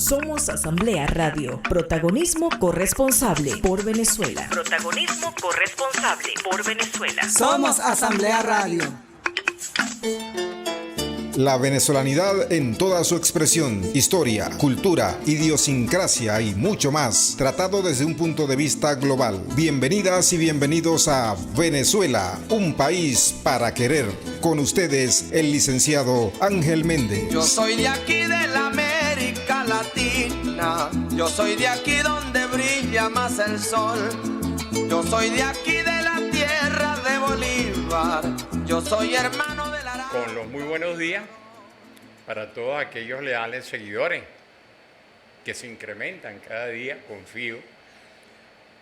Somos Asamblea Radio. Protagonismo corresponsable por Venezuela. Protagonismo corresponsable por Venezuela. Somos Asamblea Radio. La venezolanidad en toda su expresión, historia, cultura, idiosincrasia y mucho más, tratado desde un punto de vista global. Bienvenidas y bienvenidos a Venezuela, un país para querer. Con ustedes, el licenciado Ángel Méndez. Yo soy de aquí de la América Latina, yo soy de aquí donde brilla más el sol, yo soy de aquí de la tierra de Bolívar, yo soy hermano de la... Con los muy buenos días para todos aquellos leales seguidores que se incrementan cada día, confío,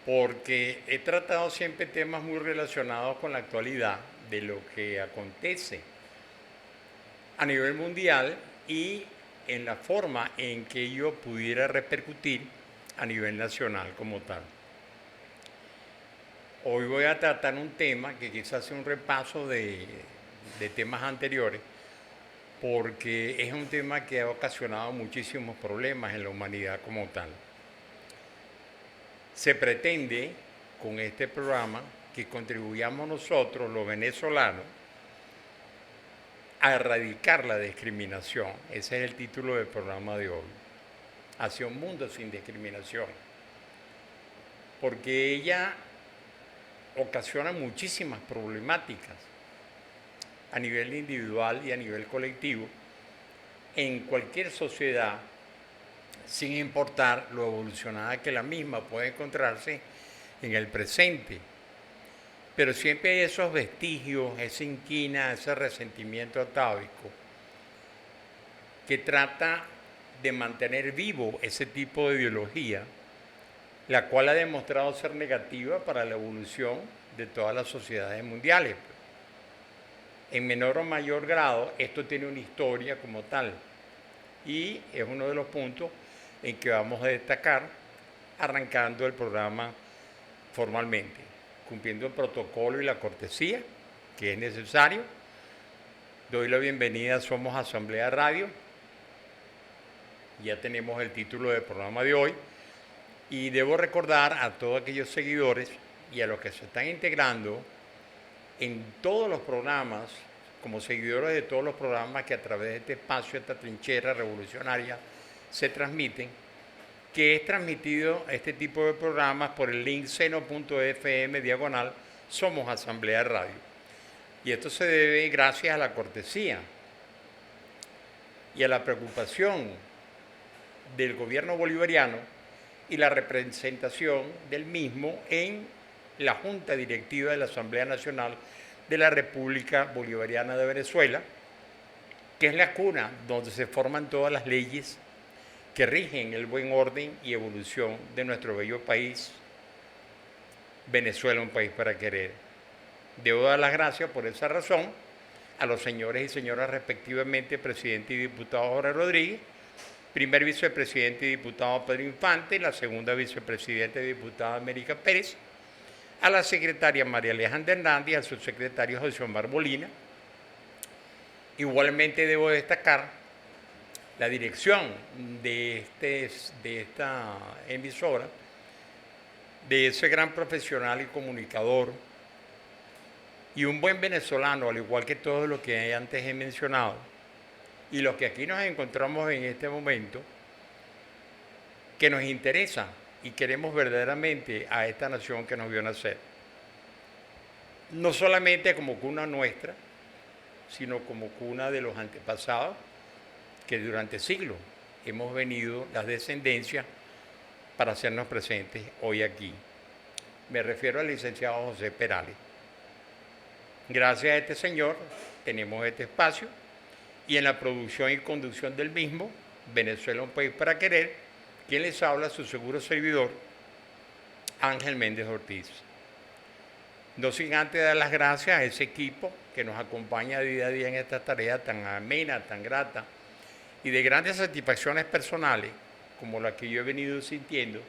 porque he tratado siempre temas muy relacionados con la actualidad de lo que acontece a nivel mundial y en la forma en que ello pudiera repercutir a nivel nacional como tal. Hoy voy a tratar un tema que quizás sea un repaso de temas anteriores, porque es un tema que ha ocasionado muchísimos problemas en la humanidad como tal. Se pretende con este programa que contribuyamos nosotros, los venezolanos, a erradicar la discriminación. Ese es el título del programa de hoy. Hacia un mundo sin discriminación. Porque ella ocasiona muchísimas problemáticas a nivel individual y a nivel colectivo en cualquier sociedad, sin importar lo evolucionada que la misma puede encontrarse en el presente. Pero siempre hay esos vestigios, esa inquina, ese resentimiento atávico que trata de mantener vivo ese tipo de ideología, la cual ha demostrado ser negativa para la evolución de todas las sociedades mundiales. En menor o mayor grado, esto tiene una historia como tal y es uno de los puntos en que vamos a destacar arrancando el programa formalmente, cumpliendo el protocolo y la cortesía que es necesario. Doy la bienvenida a Somos Asamblea Radio. Ya tenemos el título del programa de hoy y debo recordar a todos aquellos seguidores y a los que se están integrando en todos los programas, como seguidores de todos los programas que a través de este espacio, esta trinchera revolucionaria, se transmiten, que es transmitido este tipo de programas por el link seno.fm/ Somos Asamblea Radio. Y esto se debe gracias a la cortesía y a la preocupación del gobierno bolivariano y la representación del mismo en la Junta Directiva de la Asamblea Nacional de la República Bolivariana de Venezuela, que es la cuna donde se forman todas las leyes que rigen el buen orden y evolución de nuestro bello país, Venezuela, un país para querer. Debo dar las gracias por esa razón a los señores y señoras respectivamente, presidente y diputado Jorge Rodríguez, primer vicepresidente y diputado Pedro Infante, la segunda vicepresidenta y diputada América Pérez, a la secretaria María Alejandra Hernández y al subsecretario José Omar Molina. Igualmente debo destacar la dirección de esta emisora, de ese gran profesional y comunicador y un buen venezolano, al igual que todo lo que antes he mencionado, y los que aquí nos encontramos en este momento, que nos interesa y queremos verdaderamente a esta nación que nos vio nacer. No solamente como cuna nuestra, sino como cuna de los antepasados que durante siglos hemos venido las descendencias para hacernos presentes hoy aquí. Me refiero al licenciado José Perales. Gracias a este señor tenemos este espacio y en la producción y conducción del mismo, Venezuela, un país para querer, quien les habla, su seguro servidor, Ángel Méndez Ortiz. No sin antes dar las gracias a ese equipo que nos acompaña día a día en esta tarea tan amena, tan grata y de grandes satisfacciones personales como la que yo he venido sintiendo,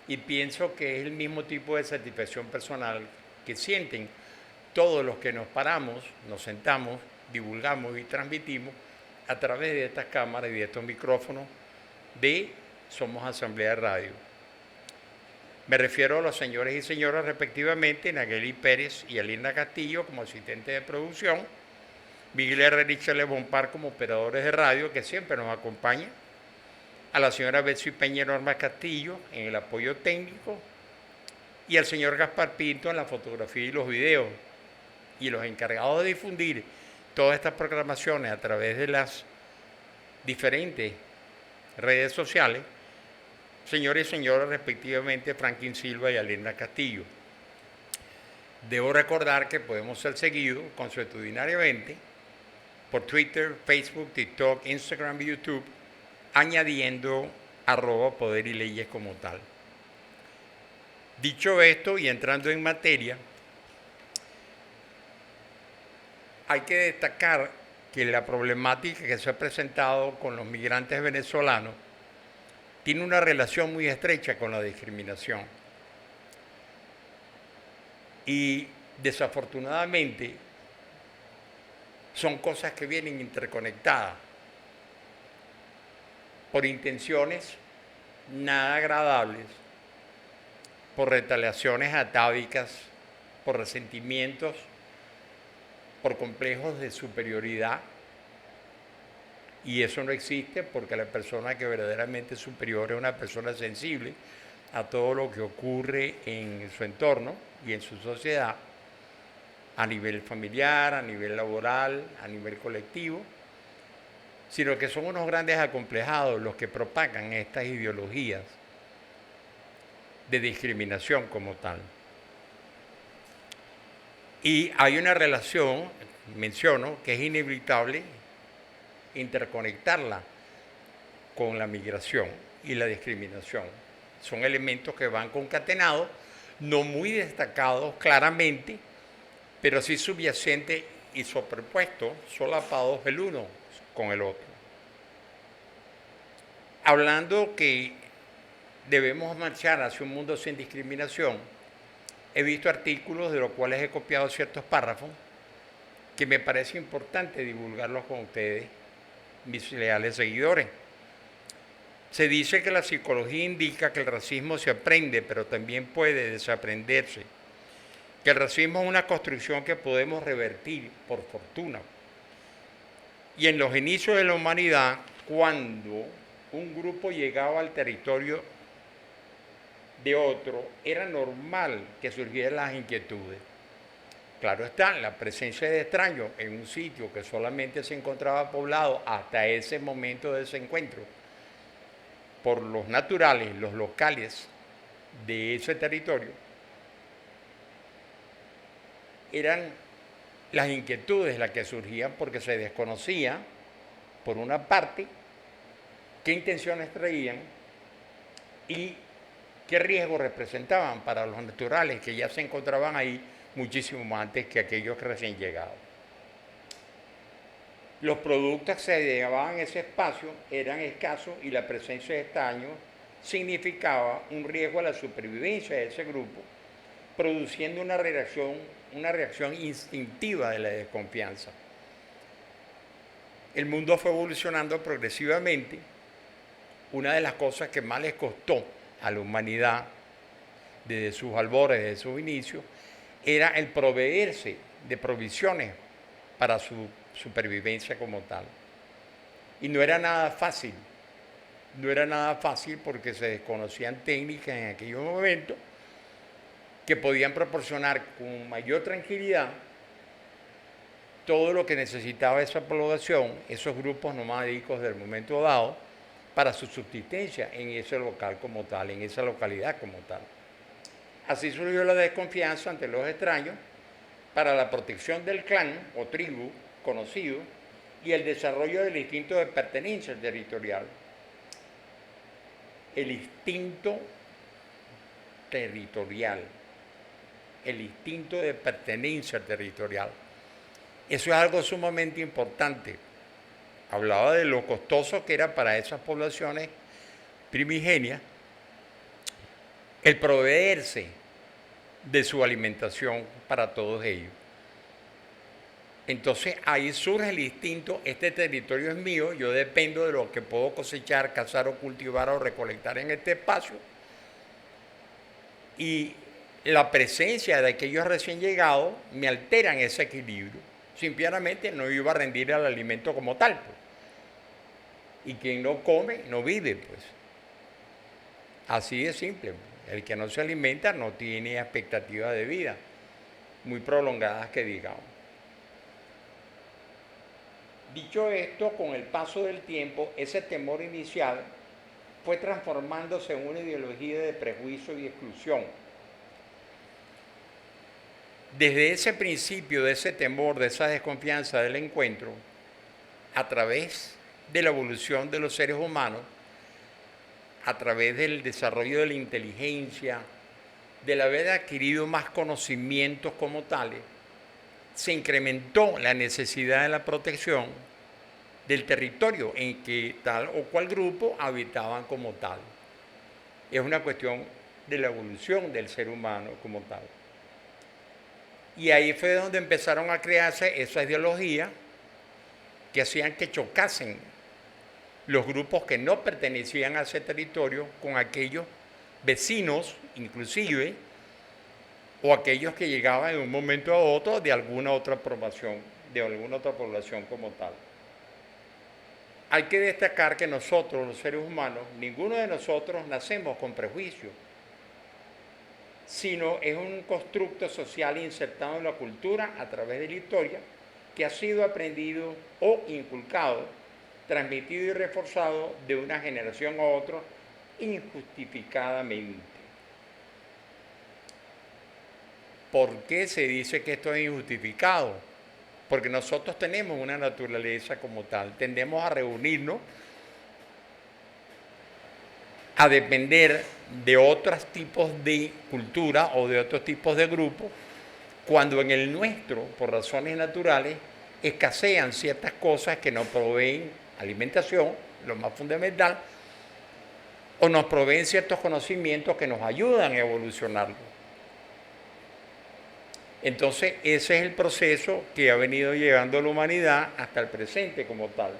y pienso que es el mismo tipo de satisfacción personal que sienten todos los que nos paramos, nos sentamos, divulgamos y transmitimos a través de estas cámaras y de estos micrófonos de Somos Asamblea Radio. Me refiero a los señores y señoras respectivamente, Nageli Pérez y Alina Castillo como asistentes de producción, Miguel Herrerich y Bompar como operadores de radio que siempre nos acompañan, a la señora Betsy Peña y Norma Castillo en el apoyo técnico y al señor Gaspar Pinto en la fotografía y los videos, y los encargados de difundir todas estas programaciones a través de las diferentes redes sociales, señores y señoras respectivamente Franklin Silva y Alina Castillo. Debo recordar que podemos ser seguidos consuetudinariamente por Twitter, Facebook, TikTok, Instagram y YouTube, añadiendo @Poder y Leyes como tal. Dicho esto y entrando en materia, hay que destacar que la problemática que se ha presentado con los migrantes venezolanos tiene una relación muy estrecha con la discriminación. Y desafortunadamente son cosas que vienen interconectadas por intenciones nada agradables, por retaliaciones atávicas, por resentimientos, por complejos de superioridad. Y eso no existe porque la persona que verdaderamente es superior es una persona sensible a todo lo que ocurre en su entorno y en su sociedad, a nivel familiar, a nivel laboral, a nivel colectivo, sino que son unos grandes acomplejados los que propagan estas ideologías de discriminación como tal. Y hay una relación, menciono, que es inevitable interconectarla con la migración y la discriminación. Son elementos que van concatenados, no muy destacados claramente, pero sí subyacentes y superpuestos, solapados el uno con el otro. Hablando que debemos marchar hacia un mundo sin discriminación, he visto artículos de los cuales he copiado ciertos párrafos que me parece importante divulgarlos con ustedes, mis leales seguidores. Se dice que la psicología indica que el racismo se aprende, pero también puede desaprenderse. Que el racismo es una construcción que podemos revertir, por fortuna. Y en los inicios de la humanidad, cuando un grupo llegaba al territorio de otro, era normal que surgieran las inquietudes. Claro está, la presencia de extraños en un sitio que solamente se encontraba poblado hasta ese momento de ese encuentro por los naturales, los locales de ese territorio, eran las inquietudes las que surgían porque se desconocía, por una parte, qué intenciones traían y qué riesgos representaban para los naturales que ya se encontraban ahí muchísimo más antes que aquellos recién llegados. Los productos que se llevaban a ese espacio eran escasos y la presencia de extraños significaba un riesgo a la supervivencia de ese grupo, produciendo una reacción instintiva de la desconfianza. El mundo fue evolucionando progresivamente. Una de las cosas que más les costó a la humanidad desde sus albores, desde sus inicios, era el proveerse de provisiones para su supervivencia como tal. Y no era nada fácil porque se desconocían técnicas en aquellos momentos que podían proporcionar con mayor tranquilidad todo lo que necesitaba esa población, esos grupos nomádicos del momento dado, para su subsistencia en ese local como tal, en esa localidad como tal. Así surgió la desconfianza ante los extraños para la protección del clan o tribu conocido y el desarrollo del instinto de pertenencia territorial. El instinto territorial, el instinto de pertenencia territorial. Eso es algo sumamente importante. Hablaba de lo costoso que era para esas poblaciones primigenias el proveerse de su alimentación para todos ellos. Entonces ahí surge el instinto, este territorio es mío, yo dependo de lo que puedo cosechar, cazar o cultivar o recolectar en este espacio. Y la presencia de aquellos recién llegados me alteran ese equilibrio. Simplemente no iba a rendir el alimento como tal, pues. Y quien no come, no vive, pues. Así de simple. El que no se alimenta no tiene expectativas de vida muy prolongadas que digamos. Dicho esto, con el paso del tiempo, ese temor inicial fue transformándose en una ideología de prejuicio y exclusión. Desde ese principio, de ese temor, de esa desconfianza del encuentro, a través de la evolución de los seres humanos, a través del desarrollo de la inteligencia, del haber adquirido más conocimientos como tales, se incrementó la necesidad de la protección del territorio en que tal o cual grupo habitaban como tal. Es una cuestión de la evolución del ser humano como tal. Y ahí fue donde empezaron a crearse esas ideologías que hacían que chocasen los grupos que no pertenecían a ese territorio con aquellos vecinos, inclusive, o aquellos que llegaban en un momento a otro de alguna otra población como tal. Hay que destacar que nosotros, los seres humanos, ninguno de nosotros nacemos con prejuicio, sino es un constructo social insertado en la cultura a través de la historia que ha sido aprendido o inculcado, transmitido y reforzado de una generación a otra injustificadamente. ¿Por qué se dice que esto es injustificado? Porque nosotros tenemos una naturaleza como tal, tendemos a reunirnos, a depender de otros tipos de cultura o de otros tipos de grupos, cuando en el nuestro, por razones naturales, escasean ciertas cosas que nos proveen alimentación, lo más fundamental, o nos proveen ciertos conocimientos que nos ayudan a evolucionarlo. Entonces, ese es el proceso que ha venido llegando a la humanidad hasta el presente como tal.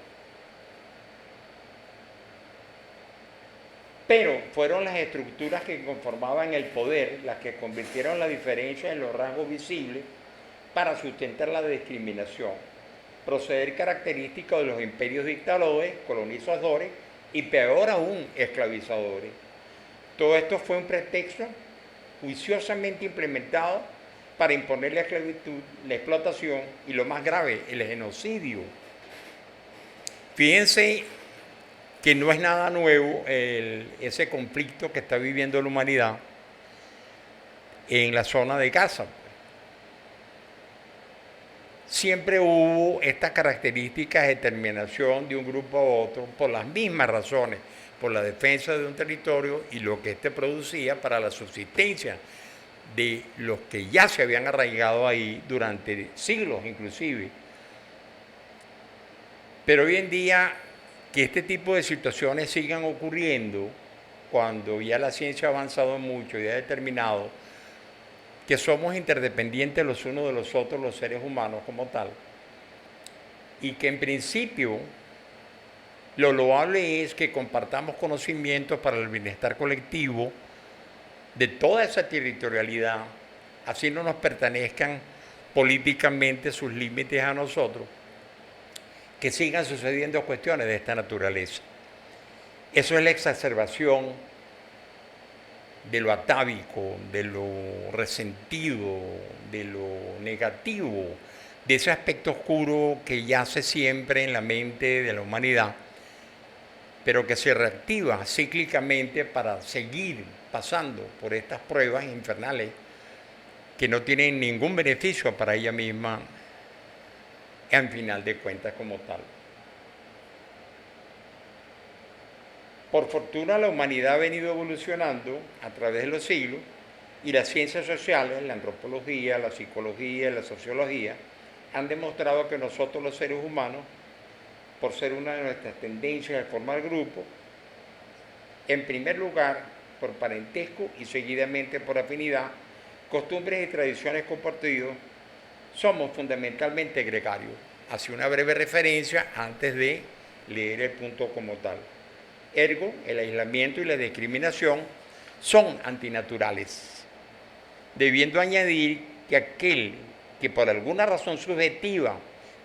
Pero fueron las estructuras que conformaban el poder las que convirtieron la diferencia en los rasgos visibles para sustentar la discriminación, proceder característico de los imperios dictadores, colonizadores y peor aún, esclavizadores. Todo esto fue un pretexto juiciosamente implementado para imponer la esclavitud, la explotación y lo más grave, el genocidio. Fíjense que no es nada nuevo ese conflicto que está viviendo la humanidad en la zona de Gaza. Siempre hubo estas características de determinación de un grupo a otro por las mismas razones, por la defensa de un territorio y lo que éste producía para la subsistencia de los que ya se habían arraigado ahí durante siglos inclusive. Pero hoy en día que este tipo de situaciones sigan ocurriendo, cuando ya la ciencia ha avanzado mucho y ha determinado que somos interdependientes los unos de los otros, los seres humanos como tal, y que en principio lo loable es que compartamos conocimientos para el bienestar colectivo de toda esa territorialidad, así no nos pertenezcan políticamente sus límites a nosotros, que sigan sucediendo cuestiones de esta naturaleza. Eso es la exacerbación de lo atávico, de lo resentido, de lo negativo, de ese aspecto oscuro que yace siempre en la mente de la humanidad, pero que se reactiva cíclicamente para seguir pasando por estas pruebas infernales que no tienen ningún beneficio para ella misma en final de cuentas como tal. Por fortuna la humanidad ha venido evolucionando a través de los siglos y las ciencias sociales, la antropología, la psicología, la sociología, han demostrado que nosotros los seres humanos, por ser una de nuestras tendencias a formar grupos, en primer lugar por parentesco y seguidamente por afinidad, costumbres y tradiciones compartidos, somos fundamentalmente gregarios. Hace una breve referencia antes de leer el punto como tal. Ergo, el aislamiento y la discriminación son antinaturales, debiendo añadir que aquel que por alguna razón subjetiva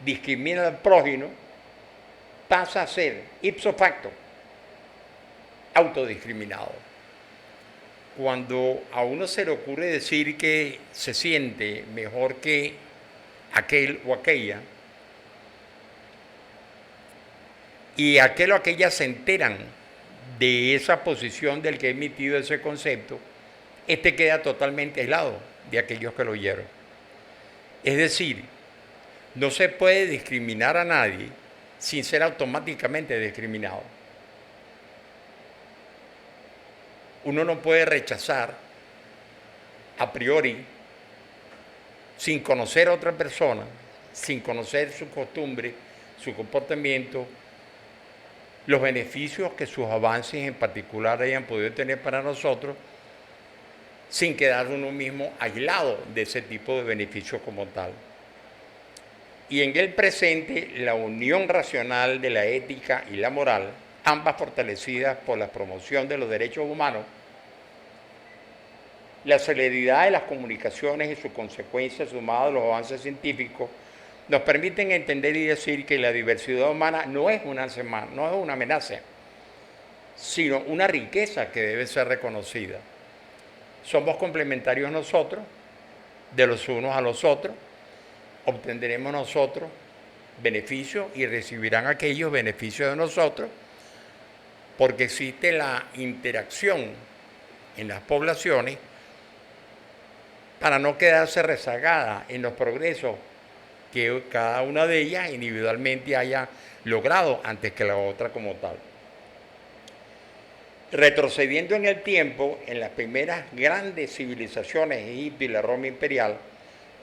discrimina al prójimo pasa a ser ipso facto autodiscriminado. Cuando a uno se le ocurre decir que se siente mejor que aquel o aquella, y aquel o aquella se enteran de esa posición del que ha emitido ese concepto, este queda totalmente aislado de aquellos que lo oyeron. Es decir, no se puede discriminar a nadie sin ser automáticamente discriminado. Uno no puede rechazar a priori, sin conocer a otra persona, sin conocer su costumbre, su comportamiento, los beneficios que sus avances en particular hayan podido tener para nosotros, sin quedar uno mismo aislado de ese tipo de beneficios como tal. Y en el presente, la unión racional de la ética y la moral, ambas fortalecidas por la promoción de los derechos humanos, la celeridad de las comunicaciones y sus consecuencias sumadas a los avances científicos, nos permiten entender y decir que la diversidad humana no es una amenaza, sino una riqueza que debe ser reconocida. Somos complementarios nosotros, de los unos a los otros, obtendremos nosotros beneficios y recibirán aquellos beneficios de nosotros, porque existe la interacción en las poblaciones para no quedarse rezagada en los progresos que cada una de ellas individualmente haya logrado antes que la otra como tal. Retrocediendo en el tiempo, en las primeras grandes civilizaciones, Egipto y la Roma imperial,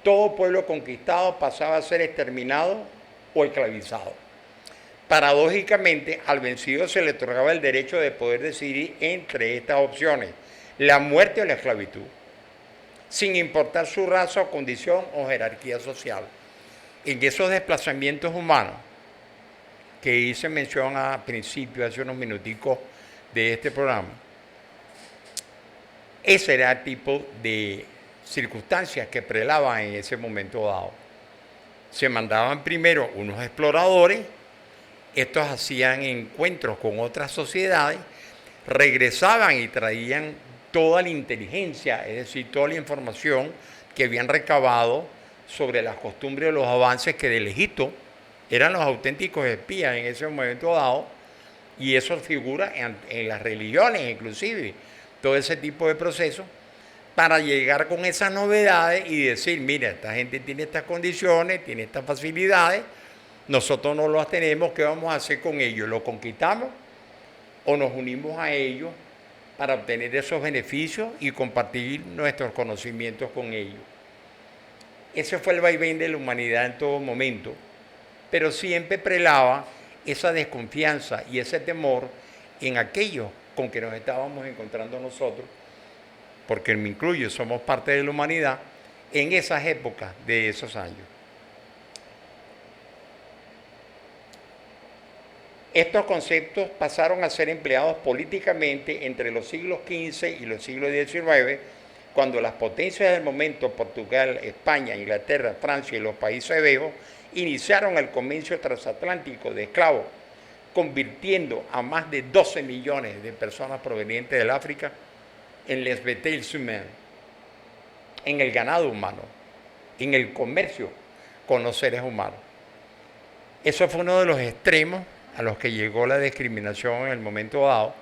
todo pueblo conquistado pasaba a ser exterminado o esclavizado. Paradójicamente, al vencido se le otorgaba el derecho de poder decidir entre estas opciones, la muerte o la esclavitud, sin importar su raza o condición o jerarquía social. En esos desplazamientos humanos que hice mención a principio, hace unos minuticos de este programa, ese era el tipo de circunstancias que prevalaban en ese momento dado. Se mandaban primero unos exploradores, estos hacían encuentros con otras sociedades, regresaban y traían toda la inteligencia, es decir, toda la información que habían recabado sobre las costumbres y los avances que del Egipto eran los auténticos espías en ese momento dado, y eso figura en las religiones inclusive, todo ese tipo de procesos, para llegar con esas novedades y decir, mira, esta gente tiene estas condiciones, tiene estas facilidades, nosotros no las tenemos, ¿qué vamos a hacer con ellos? ¿Lo conquistamos o nos unimos a ellos para obtener esos beneficios y compartir nuestros conocimientos con ellos? Ese fue el vaivén de la humanidad en todo momento, pero siempre prelaba esa desconfianza y ese temor en aquellos con que nos estábamos encontrando nosotros, porque me incluyo, somos parte de la humanidad, en esas épocas de esos años. Estos conceptos pasaron a ser empleados políticamente entre los siglos XV y los siglos XIX, cuando las potencias del momento, Portugal, España, Inglaterra, Francia y los países bajos, iniciaron el comercio transatlántico de esclavos, convirtiendo a más de 12 millones de personas provenientes del África en les bétails humains, en el ganado humano, en el comercio con los seres humanos. Eso fue uno de los extremos a los que llegó la discriminación en el momento dado,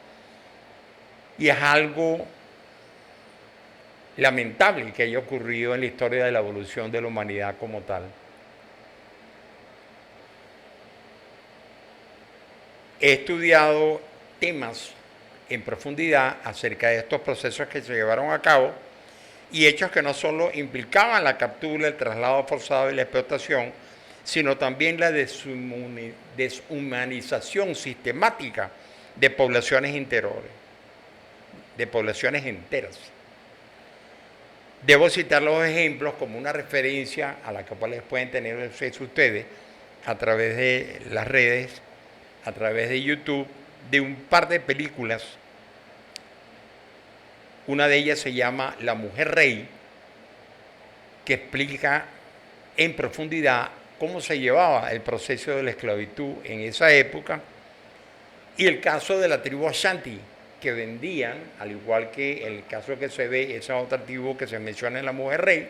y es algo lamentable que haya ocurrido en la historia de la evolución de la humanidad como tal. He estudiado temas en profundidad acerca de estos procesos que se llevaron a cabo y hechos que no solo implicaban la captura, el traslado forzado y la explotación, sino también la deshumanización sistemática de poblaciones enteras. Debo citar los ejemplos como una referencia a la que pueden tener acceso ustedes a través de las redes, a través de YouTube, de un par de películas. Una de ellas se llama La Mujer Rey, que explica en profundidad cómo se llevaba el proceso de la esclavitud en esa época, y el caso de la tribu Ashanti, que vendían, al igual que el caso que se ve, esa otra tribu que se menciona en La Mujer Rey,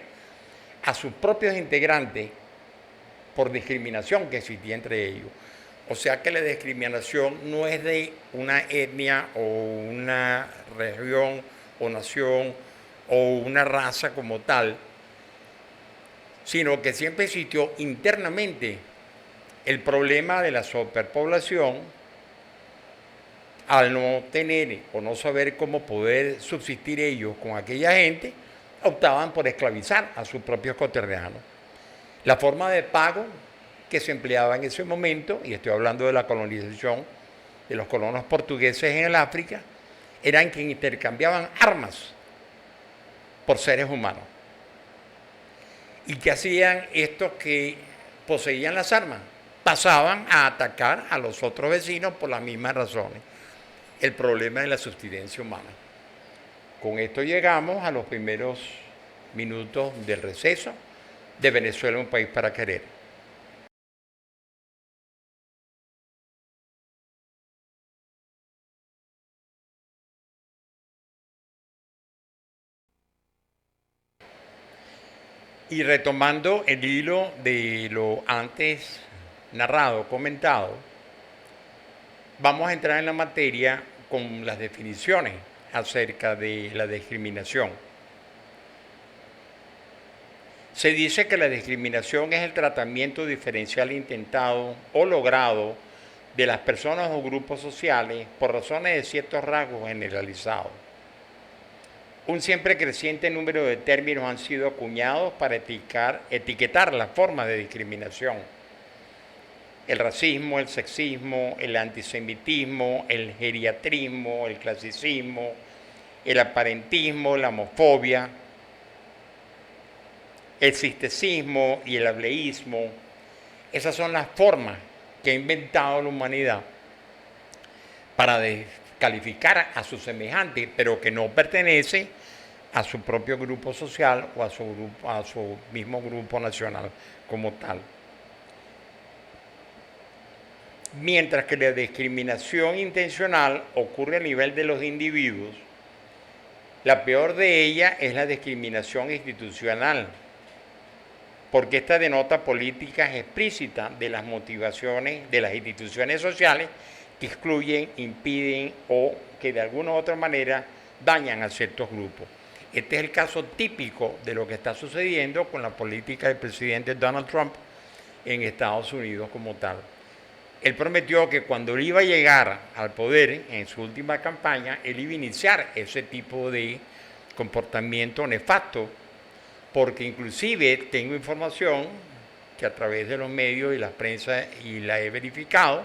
a sus propios integrantes por discriminación que existía entre ellos. O sea que la discriminación no es de una etnia o una región o nación o una raza como tal, sino que siempre existió internamente el problema de la superpoblación. Al no tener o no saber cómo poder subsistir ellos con aquella gente, optaban por esclavizar a sus propios coterráneos. La forma de pago que se empleaba en ese momento, y estoy hablando de la colonización de los colonos portugueses en el África, eran que intercambiaban armas por seres humanos. ¿Y qué hacían estos que poseían las armas? Pasaban a atacar a los otros vecinos por las mismas razones. El problema de la subsistencia humana. Con esto llegamos a los primeros minutos del receso de Venezuela, un país para querer. Y retomando el hilo de lo antes narrado, comentado, vamos a entrar en la materia con las definiciones acerca de la discriminación. Se dice que la discriminación es el tratamiento diferencial intentado o logrado de las personas o grupos sociales por razones de ciertos rasgos generalizados. Un siempre creciente número de términos han sido acuñados para etiquetar las formas de discriminación. El racismo, el sexismo, el antisemitismo, el geriatrismo, el clasicismo, el aparentismo, la homofobia, el cistecismo y el ableísmo. Esas son las formas que ha inventado la humanidad para descalificar a su semejante, pero que no pertenece a su propio grupo social o a su mismo grupo nacional como tal. Mientras que la discriminación intencional ocurre a nivel de los individuos, la peor de ellas es la discriminación institucional, porque esta denota políticas explícitas de las motivaciones de las instituciones sociales que excluyen, impiden o que de alguna u otra manera dañan a ciertos grupos. Este es el caso típico de lo que está sucediendo con la política del presidente Donald Trump en Estados Unidos como tal. Él prometió que cuando él iba a llegar al poder en su última campaña, él iba a iniciar ese tipo de comportamiento nefasto, porque inclusive tengo información que a través de los medios y la prensa, y la he verificado,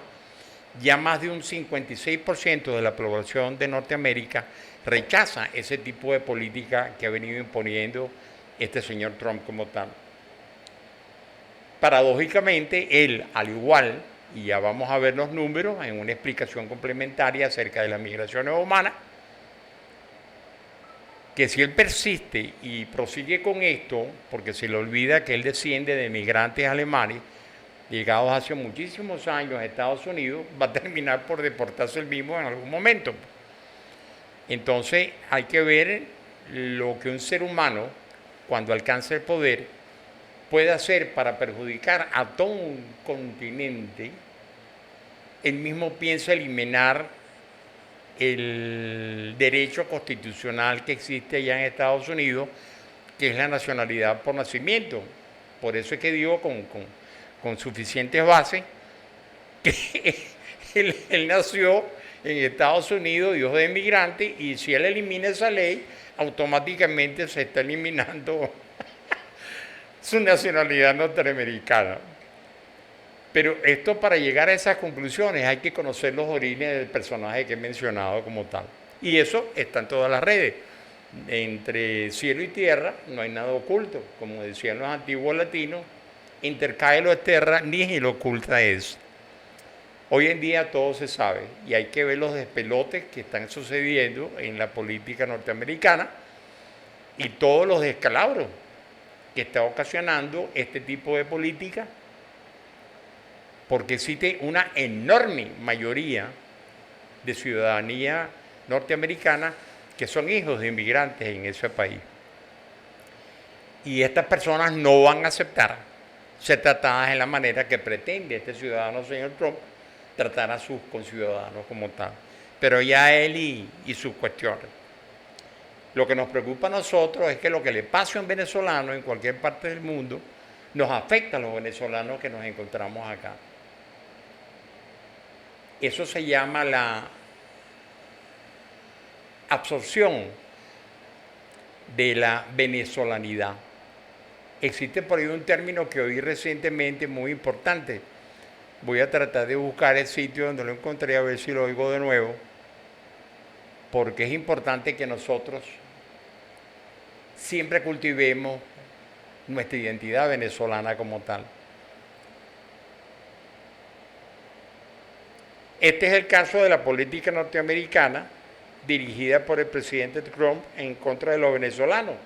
ya más de un 56% de la población de Norteamérica rechaza ese tipo de política que ha venido imponiendo este señor Trump como tal. Paradójicamente, él, al igual, y ya vamos a ver los números en una explicación complementaria acerca de las migraciones humanas, que si él persiste y prosigue con esto, porque se le olvida que él desciende de migrantes alemanes, llegados hace muchísimos años a Estados Unidos, va a terminar por deportarse él mismo en algún momento. Entonces hay que ver lo que un ser humano, cuando alcanza el poder, puede hacer para perjudicar a todo un continente. Él mismo piensa eliminar el derecho constitucional que existe allá en Estados Unidos, que es la nacionalidad por nacimiento. Por eso es que digo con suficientes bases que él nació en Estados Unidos, hijo de inmigrante, y si él elimina esa ley, automáticamente se está eliminando su nacionalidad norteamericana. Pero esto, para llegar a esas conclusiones, hay que conocer los orígenes del personaje que he mencionado como tal. Y eso está en todas las redes. Entre cielo y tierra no hay nada oculto. Como decían los antiguos latinos, inter caelo et terra nihil occulta es. Hoy en día todo se sabe y hay que ver los despelotes que están sucediendo en la política norteamericana y todos los descalabros que está ocasionando este tipo de política, porque existe una enorme mayoría de ciudadanía norteamericana que son hijos de inmigrantes en ese país. Y estas personas no van a aceptar ser tratadas de la manera que pretende este ciudadano, señor Trump, tratar a sus conciudadanos como tal. Pero ya él y sus cuestiones. Lo que nos preocupa a nosotros es que lo que le pase a un venezolano en cualquier parte del mundo nos afecta a los venezolanos que nos encontramos acá. Eso se llama la absorción de la venezolanidad. Existe por ahí un término que oí recientemente muy importante. Voy a tratar de buscar el sitio donde lo encontré, a ver si lo oigo de nuevo, porque es importante que nosotros siempre cultivemos nuestra identidad venezolana como tal. Este es el caso de la política norteamericana dirigida por el presidente Trump en contra de los venezolanos.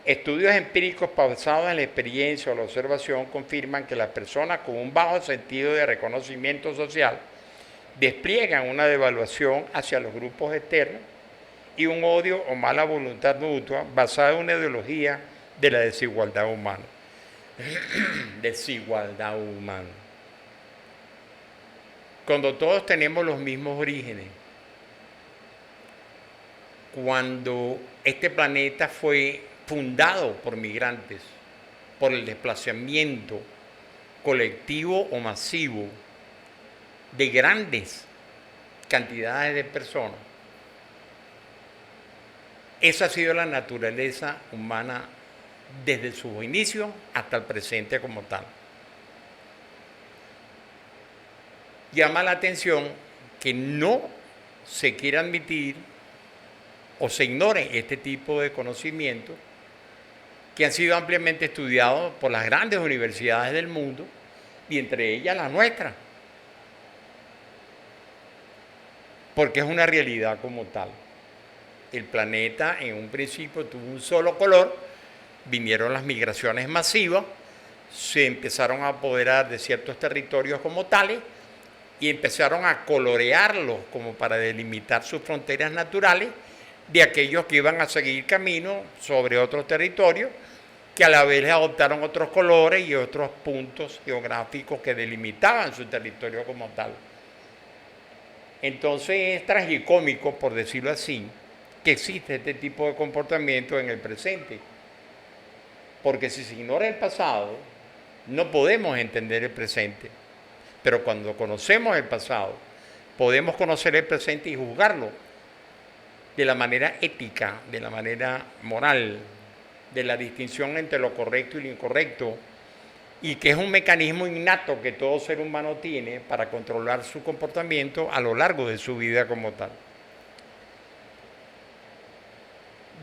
Estudios empíricos basados en la experiencia o la observación confirman que las personas con un bajo sentido de reconocimiento social despliegan una devaluación hacia los grupos externos y un odio o mala voluntad mutua basada en una ideología de la desigualdad humana. Desigualdad humana. Cuando todos tenemos los mismos orígenes, cuando este planeta fue fundado por migrantes, por el desplazamiento colectivo o masivo de grandes cantidades de personas, esa ha sido la naturaleza humana desde sus inicios hasta el presente como tal. Llama la atención que no se quiera admitir o se ignore este tipo de conocimientos que han sido ampliamente estudiados por las grandes universidades del mundo y entre ellas la nuestra, porque es una realidad como tal. El planeta en un principio tuvo un solo color, vinieron las migraciones masivas, se empezaron a apoderar de ciertos territorios como tales y empezaron a colorearlos como para delimitar sus fronteras naturales de aquellos que iban a seguir camino sobre otros territorios que a la vez adoptaron otros colores y otros puntos geográficos que delimitaban su territorio como tal. Entonces es tragicómico, por decirlo así, que existe este tipo de comportamiento en el presente. Porque si se ignora el pasado, no podemos entender el presente. Pero cuando conocemos el pasado, podemos conocer el presente y juzgarlo de la manera ética, de la manera moral, de la distinción entre lo correcto y lo incorrecto, y que es un mecanismo innato que todo ser humano tiene para controlar su comportamiento a lo largo de su vida como tal.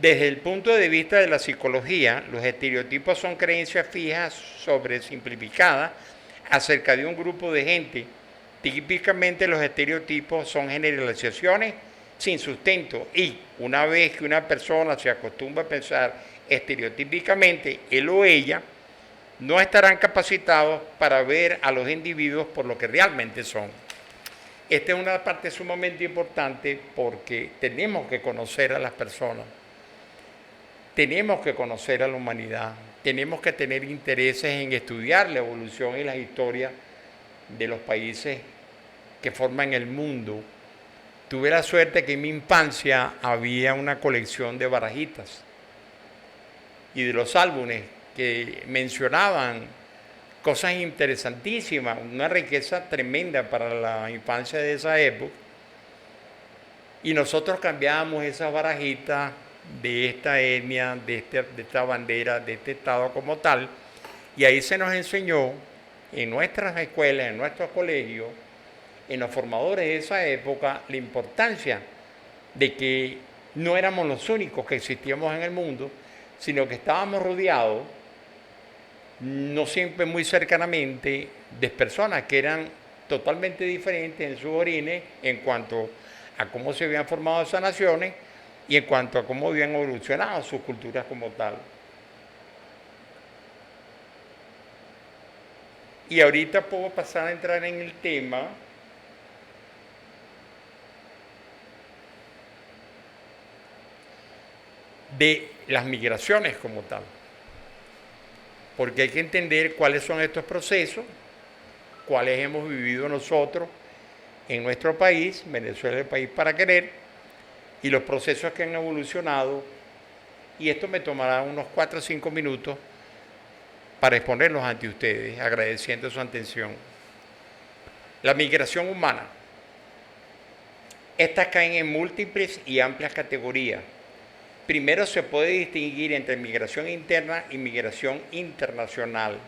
Desde el punto de vista de la psicología, los estereotipos son creencias fijas sobresimplificadas acerca de un grupo de gente. Típicamente los estereotipos son generalizaciones sin sustento y una vez que una persona se acostumbra a pensar estereotípicamente, él o ella no estarán capacitados para ver a los individuos por lo que realmente son. Esta es una parte sumamente importante porque tenemos que conocer a las personas, tenemos que conocer a la humanidad, tenemos que tener intereses en estudiar la evolución y la historia de los países que forman el mundo. Tuve la suerte que en mi infancia había una colección de barajitas y de los álbumes que mencionaban cosas interesantísimas, una riqueza tremenda para la infancia de esa época. Y nosotros cambiábamos esas barajitas de esta etnia, de esta bandera, de este estado como tal, y ahí se nos enseñó en nuestras escuelas, en nuestros colegios, en los formadores de esa época, la importancia de que no éramos los únicos que existíamos en el mundo, sino que estábamos rodeados, no siempre muy cercanamente, de personas que eran totalmente diferentes en sus orígenes en cuanto a cómo se habían formado esas naciones y en cuanto a cómo habían evolucionado sus culturas como tal. Y ahorita puedo pasar a entrar en el tema de las migraciones como tal. Porque hay que entender cuáles son estos procesos, cuáles hemos vivido nosotros en nuestro país, Venezuela, el país para querer, y los procesos que han evolucionado. Y esto me tomará unos 4 o 5 minutos para exponerlos ante ustedes, agradeciendo su atención. La migración humana. Estas caen en múltiples y amplias categorías. Primero se puede distinguir entre migración interna y migración internacional.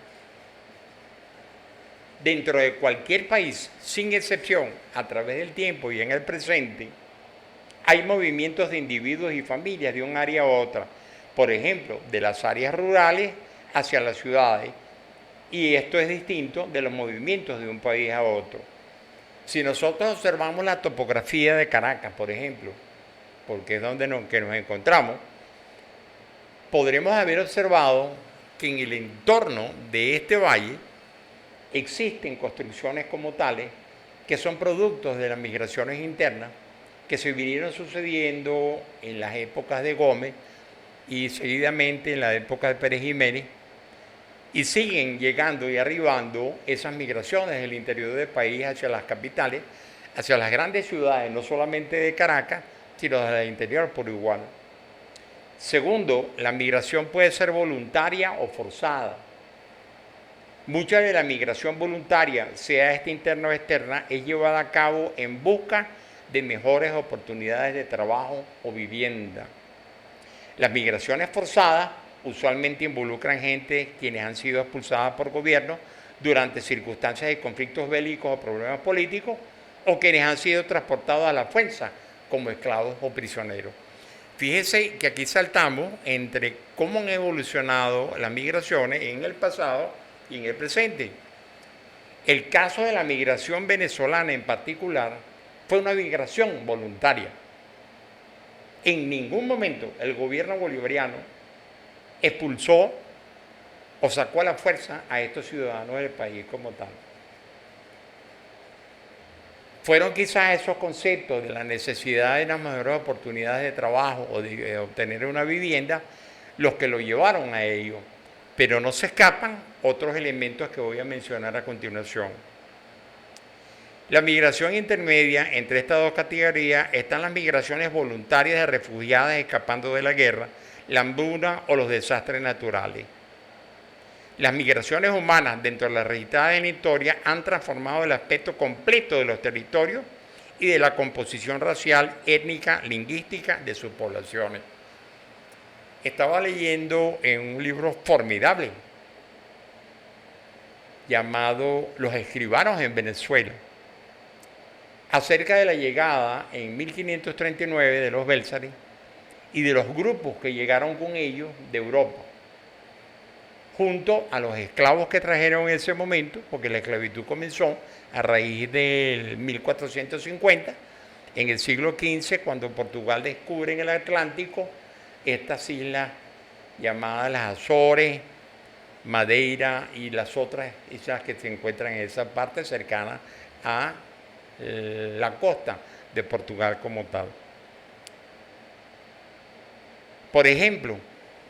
Dentro de cualquier país, sin excepción, a través del tiempo y en el presente, hay movimientos de individuos y familias de un área a otra. Por ejemplo, de las áreas rurales hacia las ciudades. Y esto es distinto de los movimientos de un país a otro. Si nosotros observamos la topografía de Caracas, por ejemplo, porque es donde nos encontramos, podremos haber observado que en el entorno de este valle existen construcciones como tales que son productos de las migraciones internas que se vinieron sucediendo en las épocas de Gómez y seguidamente en la época de Pérez Jiménez, y siguen llegando y arribando esas migraciones del interior del país hacia las capitales, hacia las grandes ciudades, no solamente de Caracas, sino del interior por igual. Segundo, la migración puede ser voluntaria o forzada. Mucha de la migración voluntaria, sea esta interna o externa, es llevada a cabo en busca de mejores oportunidades de trabajo o vivienda. Las migraciones forzadas usualmente involucran gente quienes han sido expulsadas por gobierno durante circunstancias de conflictos bélicos o problemas políticos, o quienes han sido transportados a la fuerza como esclavos o prisioneros. Fíjese que aquí saltamos entre cómo han evolucionado las migraciones en el pasado y en el presente. El caso de la migración venezolana en particular fue una migración voluntaria. En ningún momento el gobierno bolivariano expulsó o sacó a la fuerza a estos ciudadanos del país como tal. Fueron quizás esos conceptos de la necesidad de unas mejores oportunidades de trabajo o de obtener una vivienda los que lo llevaron a ello, pero no se escapan otros elementos que voy a mencionar a continuación. La migración intermedia entre estas dos categorías están las migraciones voluntarias de refugiadas escapando de la guerra, la hambruna o los desastres naturales. Las migraciones humanas dentro de la registradas en la historia han transformado el aspecto completo de los territorios y de la composición racial, étnica, lingüística de sus poblaciones. Estaba leyendo en un libro formidable llamado Los escribanos en Venezuela, acerca de la llegada en 1539 de los bélsares y de los grupos que llegaron con ellos de Europa, junto a los esclavos que trajeron en ese momento, porque la esclavitud comenzó a raíz del 1450, en el siglo XV, cuando Portugal descubre en el Atlántico estas islas llamadas las Azores, Madeira y las otras islas que se encuentran en esa parte cercana a la costa de Portugal como tal. Por ejemplo,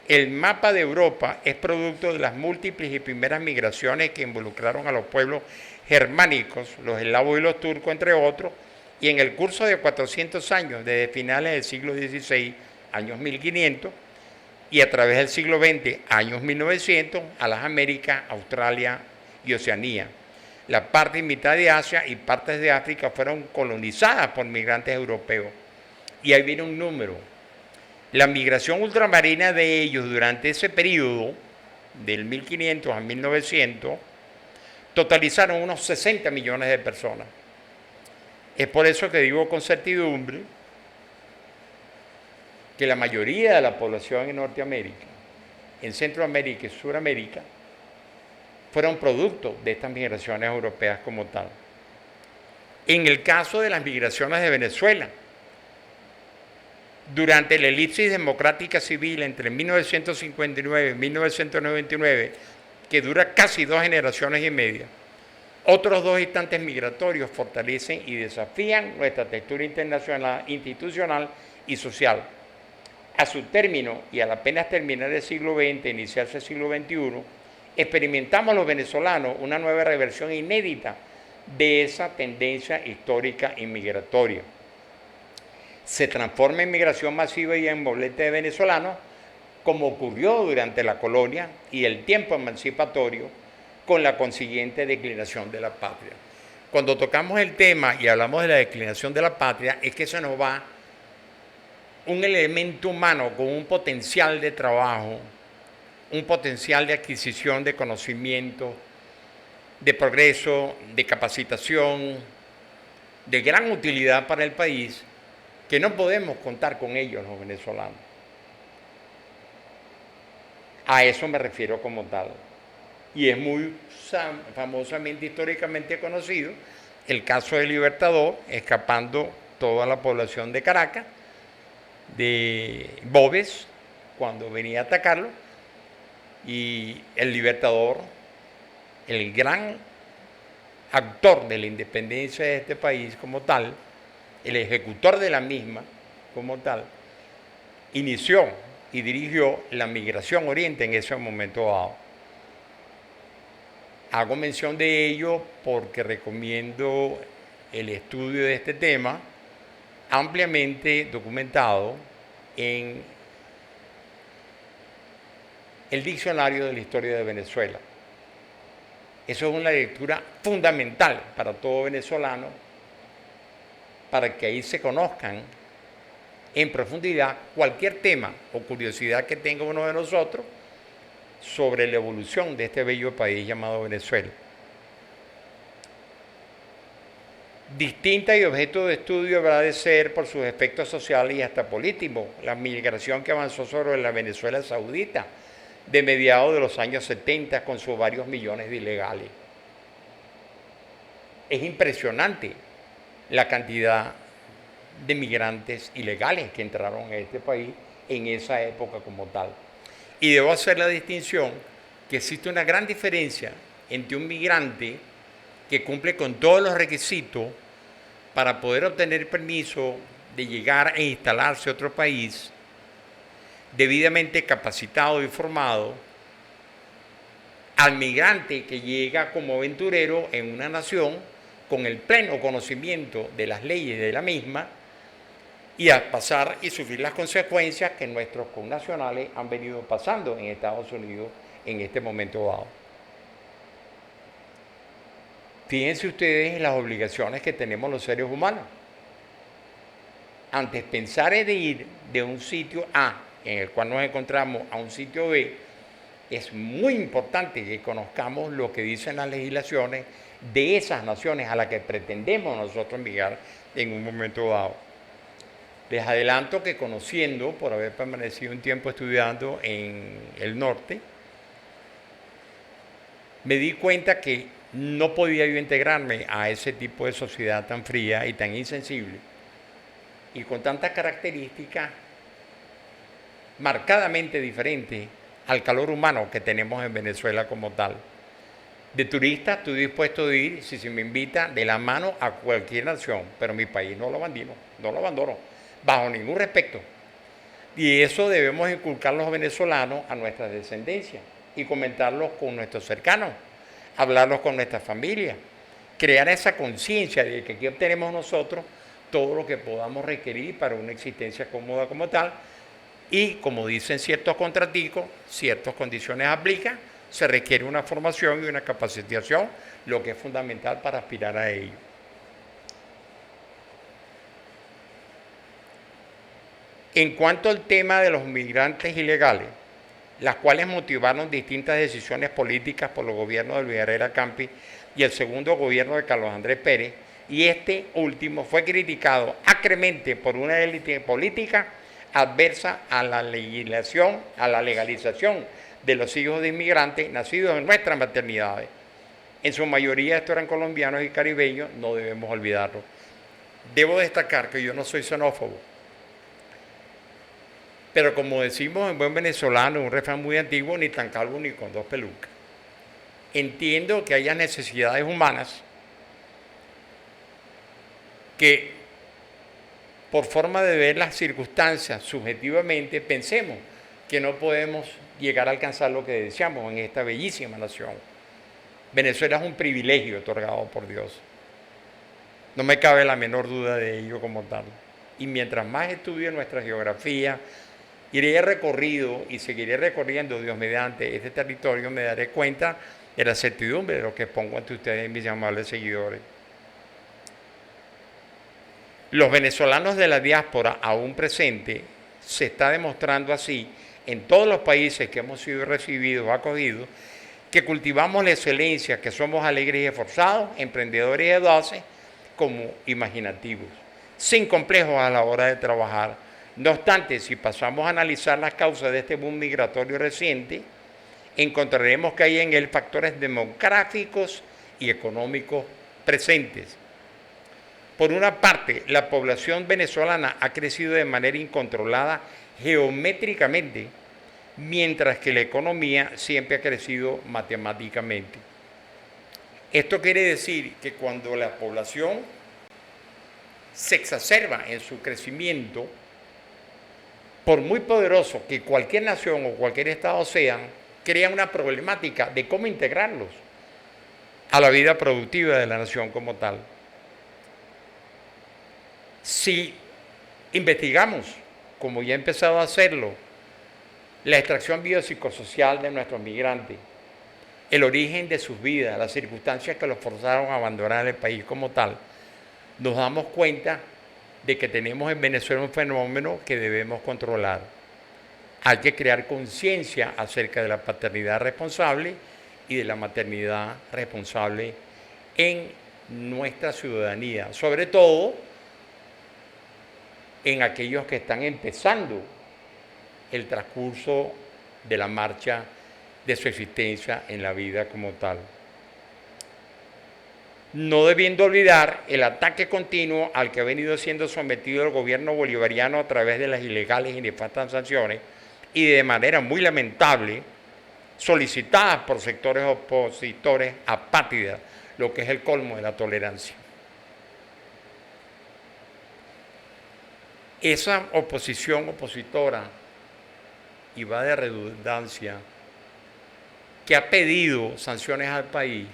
el mapa de Europa es producto de las múltiples y primeras migraciones que involucraron a los pueblos germánicos, los eslavos y los turcos, entre otros, y en el curso de 400 años, desde finales del siglo XVI, años 1500, y a través del siglo XX, años 1900, a las Américas, Australia y Oceanía. La parte y mitad de Asia y partes de África fueron colonizadas por migrantes europeos. Y ahí viene un número. La migración ultramarina de ellos durante ese periodo, del 1500 a 1900, totalizaron unos 60 millones de personas. Es por eso que digo con certidumbre que la mayoría de la población en Norteamérica, en Centroamérica y Suramérica, fueron producto de estas migraciones europeas como tal. En el caso de las migraciones de Venezuela, durante la elipsis democrática civil entre 1959 y 1999, que dura casi 2 generaciones y media, otros 2 instantes migratorios fortalecen y desafían nuestra textura internacional, institucional y social. A su término y al apenas terminar el siglo XX e iniciarse el siglo XXI, experimentamos los venezolanos una nueva reversión inédita de esa tendencia histórica inmigratoria. Se transforma en migración masiva y en bolete de venezolanos, como ocurrió durante la colonia y el tiempo emancipatorio, con la consiguiente declinación de la patria. Cuando tocamos el tema y hablamos de la declinación de la patria, es que se nos va un elemento humano con un potencial de trabajo, un potencial de adquisición de conocimiento, de progreso, de capacitación, de gran utilidad para el país, que no podemos contar con ellos los venezolanos. A eso me refiero como tal. Y es muy famosamente, históricamente conocido, el caso del Libertador, escapando toda la población de Caracas, de Boves, cuando venía a atacarlo, y el Libertador, el gran actor de la independencia de este país como tal, el ejecutor de la misma como tal, inició y dirigió la migración oriente en ese momento dado. Hago mención de ello porque recomiendo el estudio de este tema ampliamente documentado en el Diccionario de la Historia de Venezuela. Eso es una lectura fundamental para todo venezolano, para que ahí se conozcan en profundidad cualquier tema o curiosidad que tenga uno de nosotros sobre la evolución de este bello país llamado Venezuela. Distinta y objeto de estudio habrá de ser por sus efectos sociales y hasta políticos la migración que avanzó sobre la Venezuela saudita de mediados de los años 70 con sus varios millones de ilegales. Es impresionante la cantidad de migrantes ilegales que entraron a este país en esa época como tal. Y debo hacer la distinción que existe una gran diferencia entre un migrante que cumple con todos los requisitos para poder obtener permiso de llegar e instalarse a otro país, debidamente capacitado y formado, al migrante que llega como aventurero en una nación con el pleno conocimiento de las leyes de la misma y a pasar y sufrir las consecuencias que nuestros connacionales han venido pasando en Estados Unidos en este momento dado. Fíjense ustedes en las obligaciones que tenemos los seres humanos. Antes de pensar en ir de un sitio A, en el cual nos encontramos, a un sitio B, es muy importante que conozcamos lo que dicen las legislaciones de esas naciones a las que pretendemos nosotros migrar en un momento dado. Les adelanto que conociendo, por haber permanecido un tiempo estudiando en el norte, me di cuenta que no podía yo integrarme a ese tipo de sociedad tan fría y tan insensible y con tantas características marcadamente diferentes al calor humano que tenemos en Venezuela como tal. De turista estoy dispuesto a ir, si se me invita, de la mano a cualquier nación, pero mi país no lo abandono, bajo ningún respecto. Y eso debemos inculcar los venezolanos a nuestra descendencia y comentarlos con nuestros cercanos, hablarlos con nuestra familia, crear esa conciencia de que aquí obtenemos nosotros todo lo que podamos requerir para una existencia cómoda como tal. Y como dicen ciertos contraticos, ciertas condiciones aplican, se requiere una formación y una capacitación, lo que es fundamental para aspirar a ello. En cuanto al tema de los migrantes ilegales, las cuales motivaron distintas decisiones políticas por los gobiernos de Luis Herrera Campi y el segundo gobierno de Carlos Andrés Pérez, y este último fue criticado acremente por una élite política adversa a la legislación, a la legalización de los hijos de inmigrantes nacidos en nuestras maternidades. En su mayoría estos eran colombianos y caribeños, no debemos olvidarlo. Debo destacar que yo no soy xenófobo, pero como decimos en buen venezolano, un refrán muy antiguo, ni tan calvo ni con dos pelucas. Entiendo que haya necesidades humanas que, por forma de ver las circunstancias subjetivamente, pensemos que no podemos llegar a alcanzar lo que deseamos en esta bellísima nación. Venezuela es un privilegio otorgado por Dios. No me cabe la menor duda de ello como tal. Y mientras más estudie nuestra geografía, iré recorrido y seguiré recorriendo, Dios mediante, este territorio, me daré cuenta de la certidumbre de lo que pongo ante ustedes, mis amables seguidores. Los venezolanos de la diáspora aún presente, se está demostrando así en todos los países que hemos sido recibidos, acogidos, que cultivamos la excelencia, que somos alegres y esforzados, emprendedores y audaces, como imaginativos, sin complejos a la hora de trabajar. No obstante, si pasamos a analizar las causas de este boom migratorio reciente, encontraremos que hay en él factores demográficos y económicos presentes. Por una parte, la población venezolana ha crecido de manera incontrolada geométricamente, mientras que la economía siempre ha crecido matemáticamente. Esto quiere decir que cuando la población se exacerba en su crecimiento, por muy poderoso que cualquier nación o cualquier estado sean, crea una problemática de cómo integrarlos a la vida productiva de la nación como tal. Si investigamos, como ya he empezado a hacerlo, la extracción biopsicosocial de nuestros migrantes, el origen de sus vidas, las circunstancias que los forzaron a abandonar el país como tal, nos damos cuenta de que tenemos en Venezuela un fenómeno que debemos controlar. Hay que crear conciencia acerca de la paternidad responsable y de la maternidad responsable en nuestra ciudadanía, sobre todo en aquellos que están empezando el transcurso de la marcha de su existencia en la vida como tal. No debiendo olvidar el ataque continuo al que ha venido siendo sometido el gobierno bolivariano a través de las ilegales y nefastas sanciones y de manera muy lamentable solicitadas por sectores opositores apátridas, lo que es el colmo de la tolerancia. Esa oposición opositora, y va de redundancia, que ha pedido sanciones al país,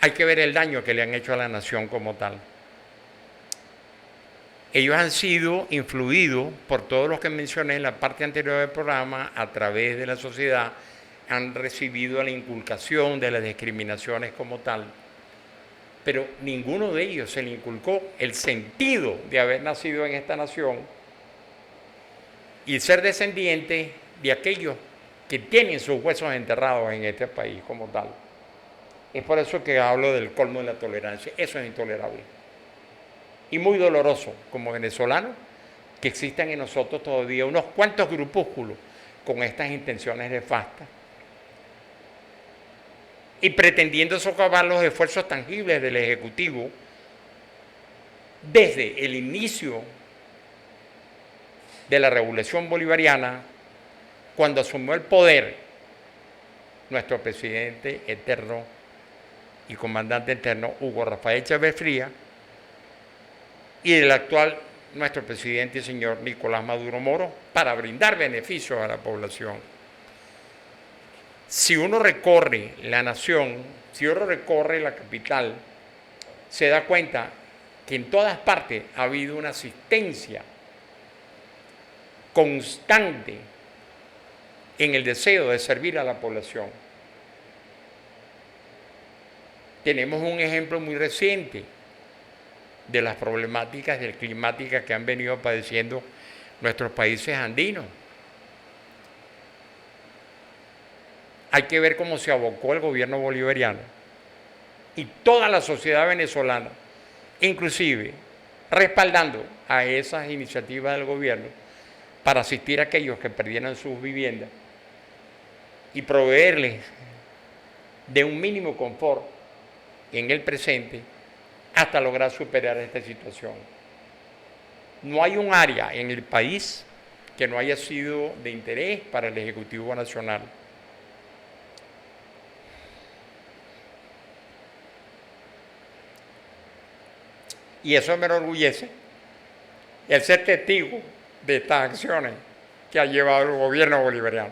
hay que ver el daño que le han hecho a la nación como tal. Ellos han sido influidos por todos los que mencioné en la parte anterior del programa, a través de la sociedad, han recibido la inculcación de las discriminaciones como tal, pero ninguno de ellos se le inculcó el sentido de haber nacido en esta nación y ser descendiente de aquellos que tienen sus huesos enterrados en este país como tal. Es por eso que hablo del colmo de la tolerancia. Eso es intolerable. Y muy doloroso como venezolano que existan en nosotros todavía unos cuantos grupúsculos con estas intenciones nefastas y pretendiendo socavar los esfuerzos tangibles del Ejecutivo desde el inicio de la Revolución Bolivariana, cuando asumió el poder nuestro presidente eterno y comandante eterno Hugo Rafael Chávez Frías, y el actual nuestro presidente y señor Nicolás Maduro Moro, para brindar beneficios a la población. Si uno recorre la nación, si uno recorre la capital, se da cuenta que en todas partes ha habido una asistencia constante en el deseo de servir a la población. Tenemos un ejemplo muy reciente de las problemáticas climáticas que han venido padeciendo nuestros países andinos. Hay que ver cómo se abocó el gobierno bolivariano y toda la sociedad venezolana, inclusive respaldando a esas iniciativas del gobierno para asistir a aquellos que perdieran sus viviendas y proveerles de un mínimo confort en el presente hasta lograr superar esta situación. No hay un área en el país que no haya sido de interés para el Ejecutivo Nacional. Y eso me enorgullece, el ser testigo de estas acciones que ha llevado el gobierno bolivariano.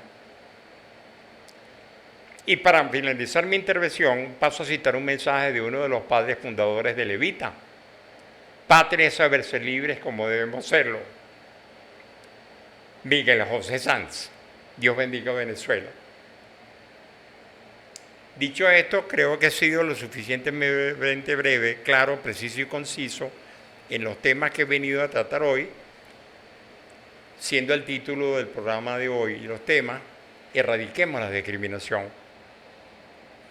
Y para finalizar mi intervención, paso a citar un mensaje de uno de los padres fundadores de Levita: patria es saberse libres como debemos serlo. Miguel José Sanz. Dios bendiga a Venezuela. Dicho esto, creo que he sido lo suficientemente breve, claro, preciso y conciso en los temas que he venido a tratar hoy, siendo el título del programa de hoy y los temas: erradiquemos la discriminación.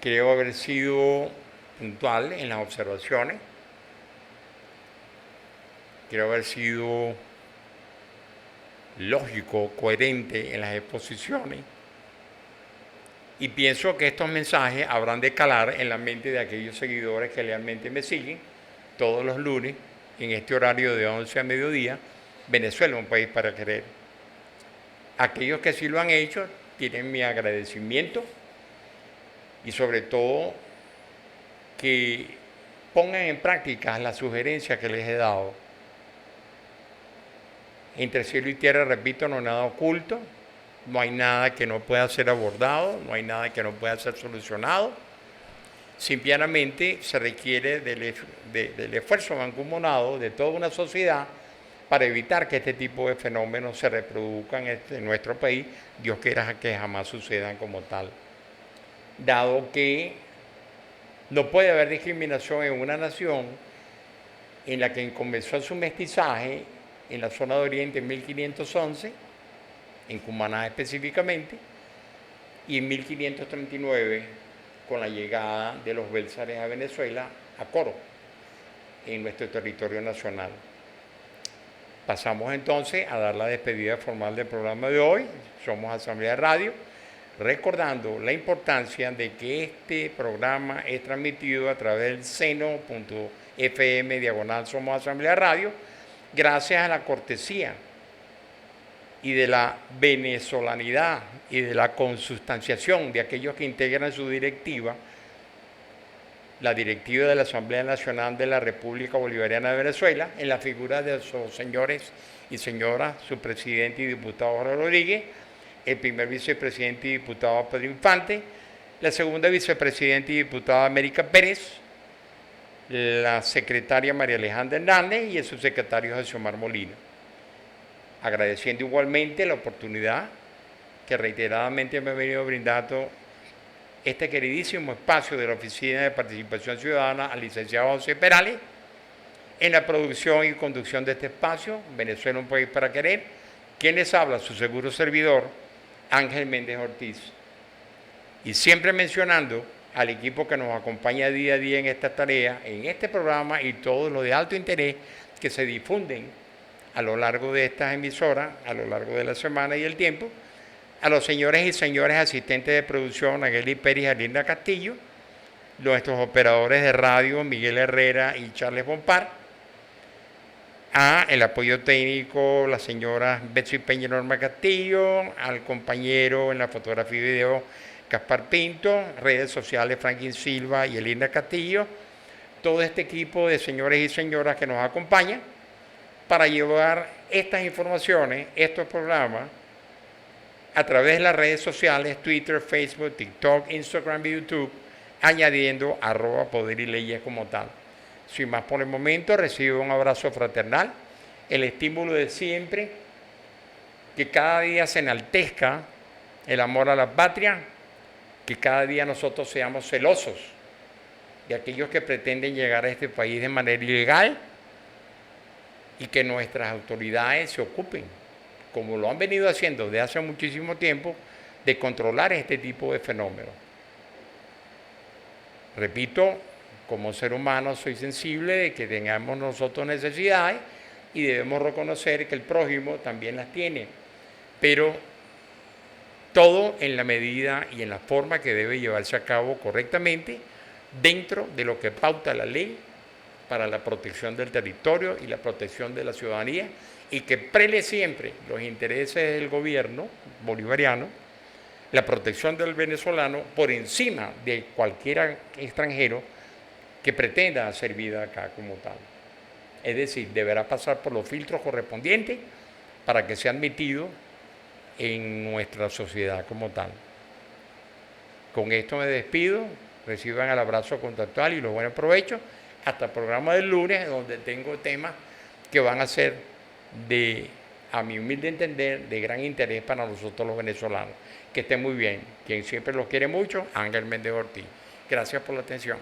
Creo haber sido puntual en las observaciones, creo haber sido lógico, coherente en las exposiciones, y pienso que estos mensajes habrán de calar en la mente de aquellos seguidores que realmente me siguen todos los lunes en este horario de 11 a mediodía. Venezuela, un país para querer. Aquellos que sí lo han hecho tienen mi agradecimiento, y sobre todo que pongan en práctica las sugerencias que les he dado. Entre cielo y tierra, repito, no hay nada oculto, no hay nada que no pueda ser abordado, no hay nada que no pueda ser solucionado. Simplemente se requiere del esfuerzo mancomunado de toda una sociedad para evitar que este tipo de fenómenos se reproduzcan en nuestro país. Dios quiera que jamás sucedan como tal. Dado que no puede haber discriminación en una nación en la que comenzó su mestizaje en la zona de Oriente en 1511, en Cumaná específicamente, y en 1539 con la llegada de los bélsares a Venezuela, a Coro, en nuestro territorio nacional. Pasamos entonces a dar la despedida formal del programa de hoy. Somos Asamblea de Radio, recordando la importancia de que este programa es transmitido a través del seno.fm/Somos Asamblea de Radio, gracias a la cortesía y de la venezolanidad y de la consustanciación de aquellos que integran su directiva, la directiva de la Asamblea Nacional de la República Bolivariana de Venezuela, en la figura de sus señores y señoras, su presidente y diputado Jorge Rodríguez, el primer vicepresidente y diputado Pedro Infante, la segunda vicepresidenta y diputada América Pérez, la secretaria María Alejandra Hernández y el subsecretario José Omar Molina. Agradeciendo igualmente la oportunidad que reiteradamente me ha venido brindando este queridísimo espacio de la Oficina de Participación Ciudadana al licenciado José Perales, en la producción y conducción de este espacio, Venezuela, un país para querer. Quien les habla, su seguro servidor, Ángel Méndez Ortiz. Y siempre mencionando al equipo que nos acompaña día a día en esta tarea, en este programa y todo lo de alto interés que se difunden a lo largo de estas emisoras, a lo largo de la semana y el tiempo, a los señores y señores asistentes de producción, Agueli Pérez y Alinda Castillo, nuestros operadores de radio, Miguel Herrera y Charles Bompar, a el apoyo técnico, la señora Betsy Peña y Norma Castillo, al compañero en la fotografía y video, Gaspar Pinto, redes sociales, Franklin Silva y Elinda Castillo, todo este equipo de señores y señoras que nos acompaña para llevar estas informaciones, estos programas, a través de las redes sociales, Twitter, Facebook, TikTok, Instagram y YouTube, añadiendo @Poder y Leyes como tal. Sin más por el momento, recibo un abrazo fraternal, el estímulo de siempre, que cada día se enaltezca el amor a la patria, que cada día nosotros seamos celosos de aquellos que pretenden llegar a este país de manera ilegal y que nuestras autoridades se ocupen, como lo han venido haciendo desde hace muchísimo tiempo, de controlar este tipo de fenómenos. Repito, como ser humano soy sensible de que tengamos nosotros necesidades y debemos reconocer que el prójimo también las tiene, pero todo en la medida y en la forma que debe llevarse a cabo correctamente dentro de lo que pauta la ley para la protección del territorio y la protección de la ciudadanía, y que prele siempre los intereses del gobierno bolivariano, la protección del venezolano por encima de cualquier extranjero que pretenda hacer vida acá como tal. Es decir, deberá pasar por los filtros correspondientes para que sea admitido en nuestra sociedad como tal. Con esto me despido, reciban el abrazo contactual y los buenos provechos. Hasta el programa del lunes, donde tengo temas que van a ser a mi humilde entender, de gran interés para nosotros los venezolanos. Que estén muy bien. Quien siempre los quiere mucho, Ángel Méndez Ortiz. Gracias por la atención.